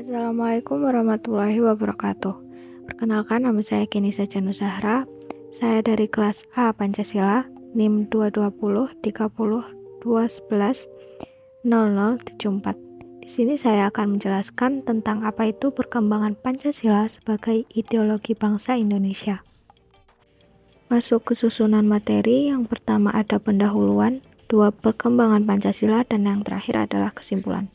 Assalamualaikum warahmatullahi wabarakatuh. Perkenalkan, nama saya Kenisa Janusahra. Saya dari kelas A Pancasila, NIM 220 30 211 0074. Di sini saya akan menjelaskan tentang apa itu perkembangan Pancasila sebagai ideologi bangsa Indonesia. Masuk ke susunan materi, yang pertama ada pendahuluan, 2 perkembangan Pancasila, dan yang terakhir adalah kesimpulan.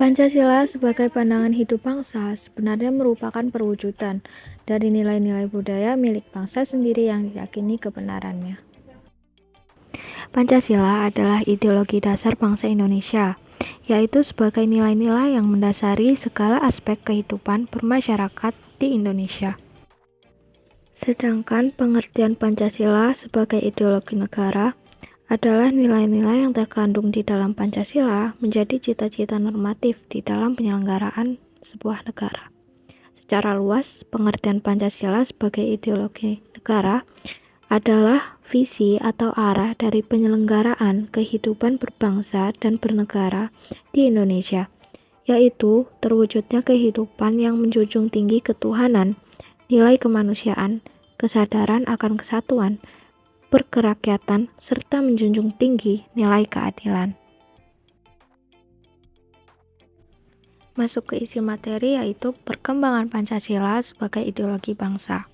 Pancasila sebagai pandangan hidup bangsa sebenarnya merupakan perwujudan dari nilai-nilai budaya milik bangsa sendiri yang diyakini kebenarannya. Pancasila adalah ideologi dasar bangsa Indonesia, yaitu sebagai nilai-nilai yang mendasari segala aspek kehidupan bermasyarakat di Indonesia. Sedangkan pengertian Pancasila sebagai ideologi negara adalah nilai-nilai yang terkandung di dalam Pancasila menjadi cita-cita normatif di dalam penyelenggaraan sebuah negara. Secara luas, pengertian Pancasila sebagai ideologi negara adalah visi atau arah dari penyelenggaraan kehidupan berbangsa dan bernegara di Indonesia, yaitu terwujudnya kehidupan yang menjunjung tinggi ketuhanan, nilai kemanusiaan, kesadaran akan kesatuan, berkerakyatan, serta menjunjung tinggi nilai keadilan. Masuk ke isi materi, yaitu perkembangan Pancasila sebagai ideologi bangsa.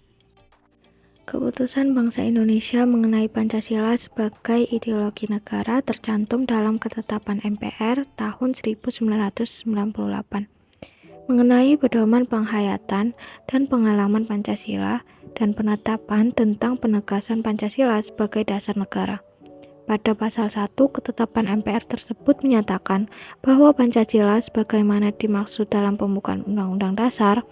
Keputusan bangsa Indonesia mengenai Pancasila sebagai ideologi negara tercantum dalam Ketetapan MPR tahun 1998 mengenai pedoman penghayatan dan pengalaman Pancasila dan penetapan tentang penegasan Pancasila sebagai dasar negara. Pada pasal 1, Ketetapan MPR tersebut menyatakan bahwa Pancasila sebagaimana dimaksud dalam pembukaan Undang-Undang Dasar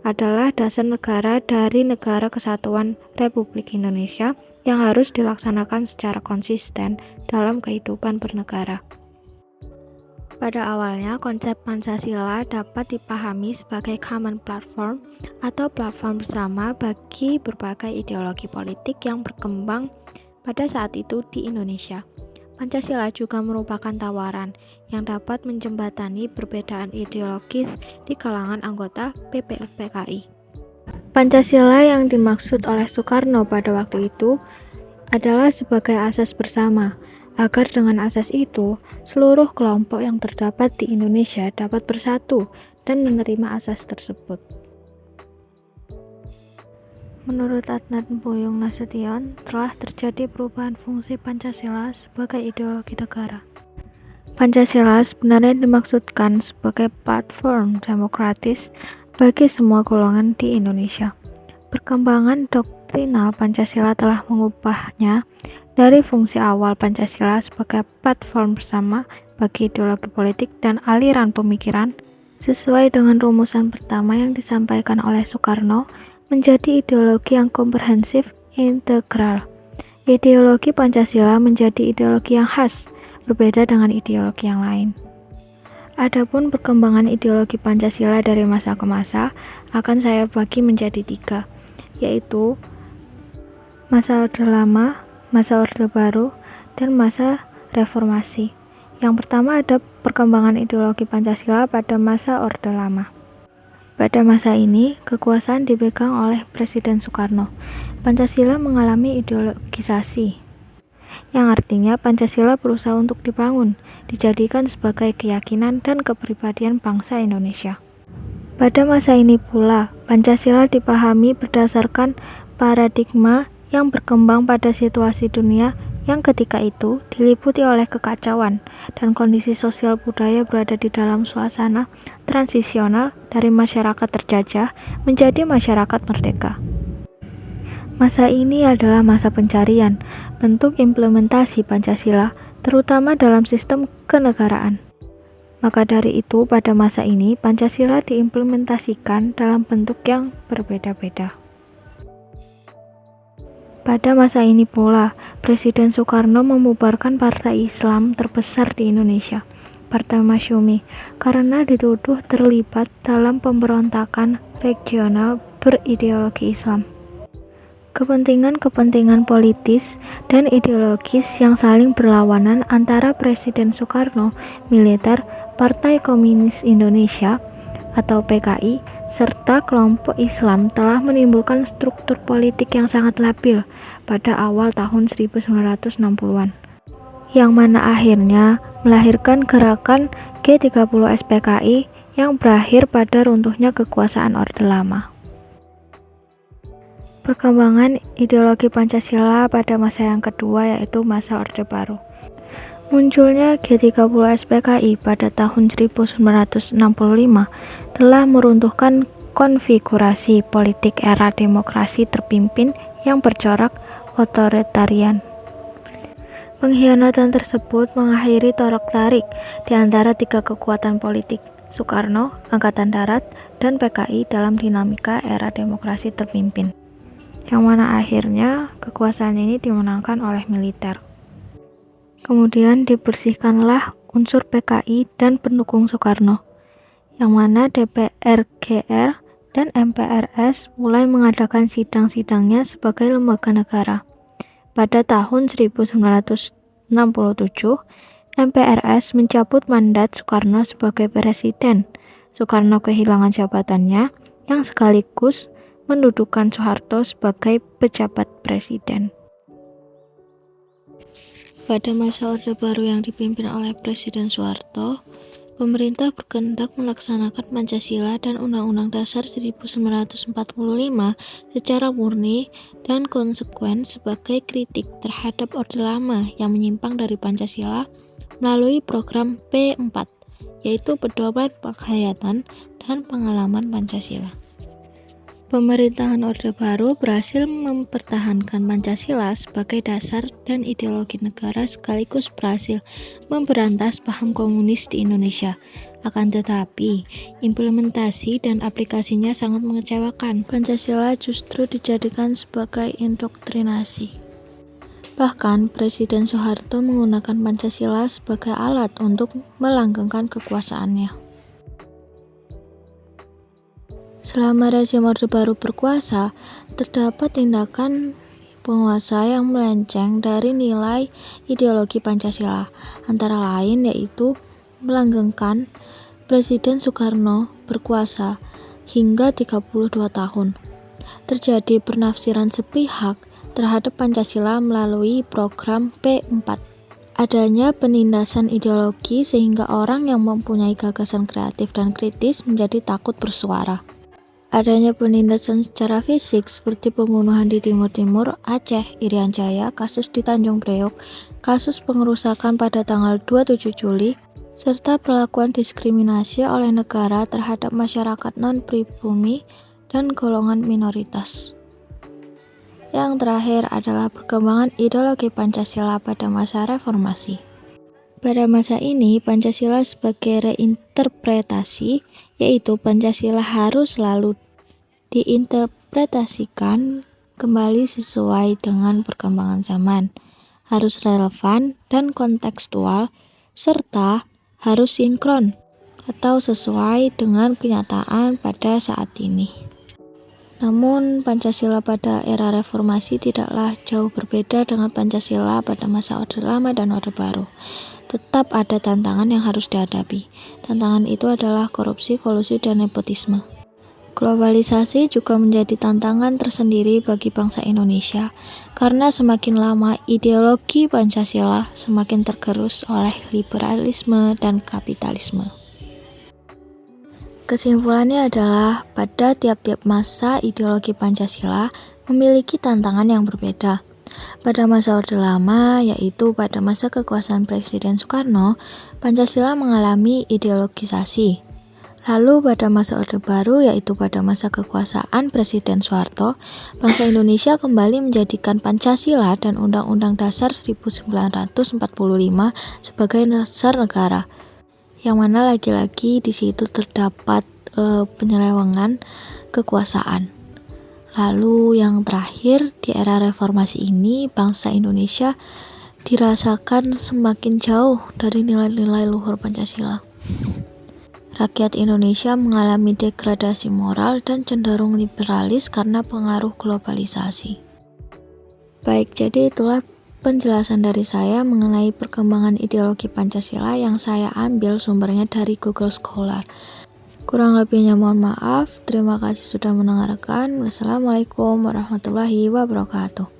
adalah dasar negara dari Negara Kesatuan Republik Indonesia yang harus dilaksanakan secara konsisten dalam kehidupan bernegara. Pada awalnya, konsep Pancasila dapat dipahami sebagai common platform atau platform bersama bagi berbagai ideologi politik yang berkembang pada saat itu di Indonesia. Pancasila juga merupakan tawaran yang dapat menjembatani perbedaan ideologis di kalangan anggota PPRPKI. Pancasila yang dimaksud oleh Soekarno pada waktu itu adalah sebagai asas bersama, agar dengan asas itu, seluruh kelompok yang terdapat di Indonesia dapat bersatu dan menerima asas tersebut. Menurut Adnan Boyong Nasution, telah terjadi perubahan fungsi Pancasila sebagai ideologi negara. Pancasila sebenarnya dimaksudkan sebagai platform demokratis bagi semua golongan di Indonesia. Perkembangan doktrinal Pancasila telah mengubahnya dari fungsi awal Pancasila sebagai platform bersama bagi ideologi politik dan aliran pemikiran sesuai dengan rumusan pertama yang disampaikan oleh Soekarno menjadi ideologi yang komprehensif integral. Ideologi Pancasila menjadi ideologi yang khas, berbeda dengan ideologi yang lain. Adapun perkembangan ideologi Pancasila dari masa ke masa akan saya bagi menjadi 3, yaitu masa Orde Lama, masa Orde Baru, dan masa Reformasi. Yang pertama ada perkembangan ideologi Pancasila pada masa Orde Lama. Pada masa ini, kekuasaan dipegang oleh Presiden Soekarno. Pancasila mengalami ideologisasi, yang artinya Pancasila berusaha untuk dibangun, dijadikan sebagai keyakinan dan kepribadian bangsa Indonesia. Pada masa ini pula, Pancasila dipahami berdasarkan paradigma yang berkembang pada situasi dunia yang ketika itu diliputi oleh kekacauan dan kondisi sosial budaya berada di dalam suasana transisional dari masyarakat terjajah menjadi masyarakat merdeka. Masa ini adalah masa pencarian bentuk implementasi Pancasila, terutama dalam sistem kenegaraan. Maka dari itu, pada masa ini Pancasila diimplementasikan dalam bentuk yang berbeda-beda. Pada masa ini pula, Presiden Soekarno membubarkan partai Islam terbesar di Indonesia, Partai Masyumi, karena dituduh terlibat dalam pemberontakan regional berideologi Islam. Kepentingan-kepentingan politis dan ideologis yang saling berlawanan antara Presiden Soekarno, militer, Partai Komunis Indonesia atau PKI, serta kelompok Islam telah menimbulkan struktur politik yang sangat labil pada awal tahun 1960-an, yang mana akhirnya melahirkan gerakan G30 SPKI yang berakhir pada runtuhnya kekuasaan Orde Lama. Perkembangan ideologi Pancasila pada masa yang kedua yaitu masa Orde Baru. Munculnya G30 SPKI pada tahun 1965 telah meruntuhkan konfigurasi politik era demokrasi terpimpin yang bercorak otoritarian. Pengkhianatan tersebut mengakhiri torok-tarik di antara tiga kekuatan politik, Soekarno, Angkatan Darat, dan PKI dalam dinamika era demokrasi terpimpin, yang mana akhirnya kekuasaan ini dimenangkan oleh militer. Kemudian dibersihkanlah unsur PKI dan pendukung Soekarno, yang mana DPR GR dan MPRS mulai mengadakan sidang-sidangnya sebagai lembaga negara. Pada tahun 1967, MPRS mencabut mandat Soekarno sebagai presiden. Soekarno kehilangan jabatannya, yang sekaligus mendudukan Soeharto sebagai pejabat presiden. Pada masa Orde Baru yang dipimpin oleh Presiden Soeharto, pemerintah berkehendak melaksanakan Pancasila dan Undang-Undang Dasar 1945 secara murni dan konsekuen sebagai kritik terhadap Orde Lama yang menyimpang dari Pancasila melalui program P4, yaitu Pedoman Penghayatan dan Pengalaman Pancasila. Pemerintahan Orde Baru berhasil mempertahankan Pancasila sebagai dasar dan ideologi negara sekaligus berhasil memberantas paham komunis di Indonesia. Akan tetapi, implementasi dan aplikasinya sangat mengecewakan. Pancasila justru dijadikan sebagai indoktrinasi. Bahkan, Presiden Soeharto menggunakan Pancasila sebagai alat untuk melanggengkan kekuasaannya. Selama rezim Orde Baru berkuasa, terdapat tindakan penguasa yang melenceng dari nilai ideologi Pancasila, antara lain yaitu melanggengkan Presiden Soekarno berkuasa hingga 32 tahun. Terjadi penafsiran sepihak terhadap Pancasila melalui program P4. Adanya penindasan ideologi sehingga orang yang mempunyai gagasan kreatif dan kritis menjadi takut bersuara. Adanya penindasan secara fisik seperti pembunuhan di Timur Aceh, Irian Jaya, kasus di Tanjung Priok, kasus pengerusakan pada tanggal 27 Juli, serta perlakuan diskriminasi oleh negara terhadap masyarakat non-pribumi dan golongan minoritas. Yang terakhir adalah perkembangan ideologi Pancasila pada masa reformasi. Pada masa ini, Pancasila sebagai reinterpretasi, yaitu Pancasila harus selalu diinterpretasikan kembali sesuai dengan perkembangan zaman, harus relevan dan kontekstual, serta harus sinkron atau sesuai dengan kenyataan pada saat ini. Namun, Pancasila pada era reformasi tidaklah jauh berbeda dengan Pancasila pada masa Orde Lama dan Orde Baru. Tetap ada tantangan yang harus dihadapi. Tantangan itu adalah korupsi, kolusi, dan nepotisme. Globalisasi juga menjadi tantangan tersendiri bagi bangsa Indonesia, karena semakin lama ideologi Pancasila semakin tergerus oleh liberalisme dan kapitalisme. Kesimpulannya adalah pada tiap-tiap masa ideologi Pancasila memiliki tantangan yang berbeda. Pada masa Orde Lama, yaitu pada masa kekuasaan Presiden Soekarno, Pancasila mengalami ideologisasi. Lalu pada masa Orde Baru, yaitu pada masa kekuasaan Presiden Soeharto, bangsa Indonesia kembali menjadikan Pancasila dan Undang-Undang Dasar 1945 sebagai dasar negara, yang mana lagi-lagi di situ terdapat penyelewengan kekuasaan. Lalu yang terakhir, di era reformasi ini, bangsa Indonesia dirasakan semakin jauh dari nilai-nilai luhur Pancasila. Rakyat Indonesia mengalami degradasi moral dan cenderung liberalis karena pengaruh globalisasi. Baik, jadi itulah penjelasan dari saya mengenai perkembangan ideologi Pancasila yang saya ambil sumbernya dari Google Scholar. Kurang lebihnya mohon maaf. Terima kasih sudah mendengarkan. Wassalamualaikum warahmatullahi wabarakatuh.